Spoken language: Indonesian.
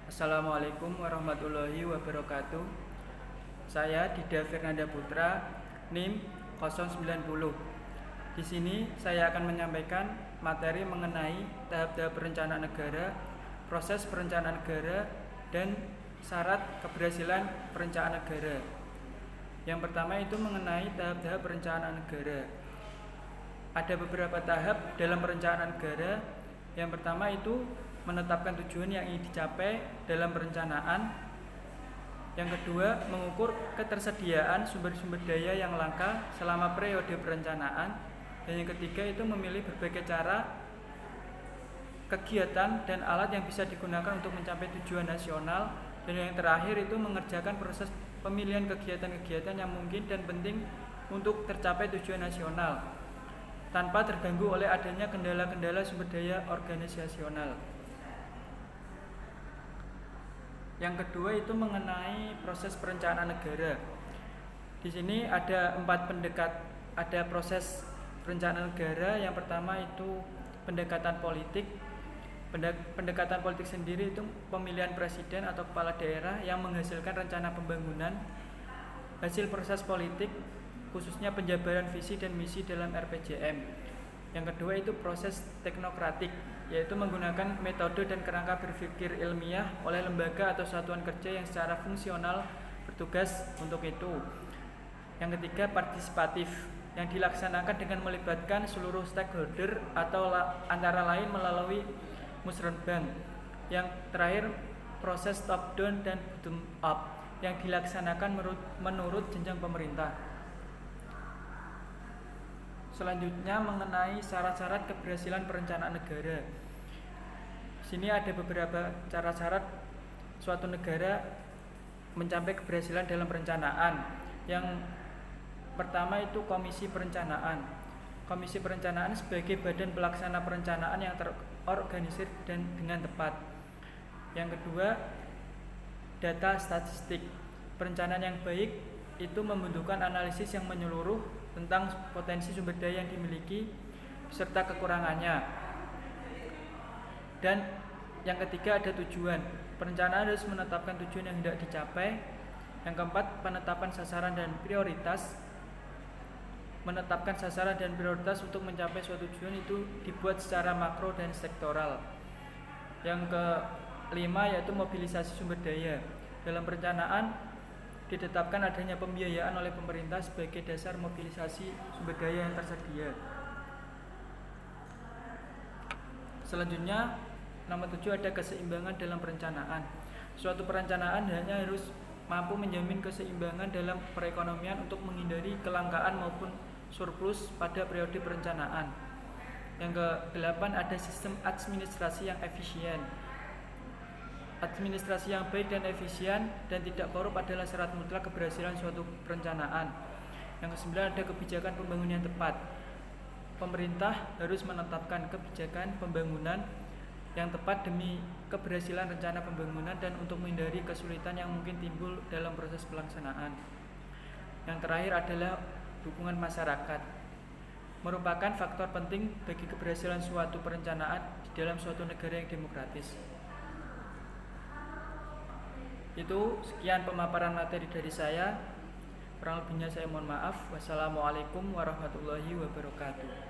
Assalamualaikum warahmatullahi wabarakatuh. Saya Dida Fernanda Putra, NIM 090. Di sini saya akan menyampaikan materi mengenai tahap-tahap perencanaan negara, proses perencanaan negara, dan syarat keberhasilan perencanaan negara. Yang pertama itu mengenai tahap-tahap perencanaan negara. Ada beberapa tahap dalam perencanaan negara. Yang pertama itu menetapkan tujuan yang ingin dicapai dalam perencanaan. Yang kedua, mengukur ketersediaan sumber-sumber daya yang langka selama periode perencanaan. Dan yang ketiga itu memilih berbagai cara, kegiatan, dan alat yang bisa digunakan untuk mencapai tujuan nasional. Dan yang terakhir itu mengerjakan proses pemilihan kegiatan-kegiatan yang mungkin dan penting untuk tercapai tujuan nasional tanpa terganggu oleh adanya kendala-kendala sumber daya organisasional. Yang kedua itu mengenai proses perencanaan negara. Di sini ada ada proses perencanaan negara. Yang pertama itu pendekatan politik. Pendekatan politik sendiri itu pemilihan presiden atau kepala daerah yang menghasilkan rencana pembangunan. Hasil proses politik khususnya penjabaran visi dan misi dalam RPJM. Yang kedua itu proses teknokratik, yaitu menggunakan metode dan kerangka berpikir ilmiah oleh lembaga atau satuan kerja yang secara fungsional bertugas untuk itu. Yang ketiga partisipatif, yang dilaksanakan dengan melibatkan seluruh stakeholder atau antara lain melalui musrenbang. Yang terakhir proses top down dan bottom up, yang dilaksanakan menurut jenjang pemerintah. Selanjutnya mengenai syarat-syarat keberhasilan perencanaan negara. Sini ada beberapa syarat suatu negara mencapai keberhasilan dalam perencanaan. Yang pertama itu komisi perencanaan. Komisi perencanaan sebagai badan pelaksana perencanaan yang terorganisir dan dengan tepat. Yang kedua, data statistik. Perencanaan yang baik itu membutuhkan analisis yang menyeluruh tentang potensi sumber daya yang dimiliki serta kekurangannya. Dan yang ketiga ada tujuan. Perencanaan harus menetapkan tujuan yang hendak dicapai. Yang keempat, penetapan sasaran dan prioritas. Menetapkan sasaran dan prioritas untuk mencapai suatu tujuan itu dibuat secara makro dan sektoral. Yang kelima yaitu mobilisasi sumber daya. Dalam perencanaan ditetapkan adanya pembiayaan oleh pemerintah sebagai dasar mobilisasi sumber daya yang tersedia. Selanjutnya, nomor 7 ada keseimbangan dalam perencanaan. Suatu perencanaan hanya harus mampu menjamin keseimbangan dalam perekonomian untuk menghindari kelangkaan maupun surplus pada periode perencanaan. Yang ke-8 ada sistem administrasi yang efisien. Administrasi yang baik dan efisien dan tidak korup adalah syarat mutlak keberhasilan suatu perencanaan. Yang ke-9 ada kebijakan pembangunan yang tepat. Pemerintah harus menetapkan kebijakan pembangunan yang tepat demi keberhasilan rencana pembangunan dan untuk menghindari kesulitan yang mungkin timbul dalam proses pelaksanaan. Yang terakhir adalah dukungan masyarakat. Merupakan faktor penting bagi keberhasilan suatu perencanaan di dalam suatu negara yang demokratis. Itu sekian pemaparan materi dari saya. Kurang lebihnya saya mohon maaf. Wassalamualaikum warahmatullahi wabarakatuh.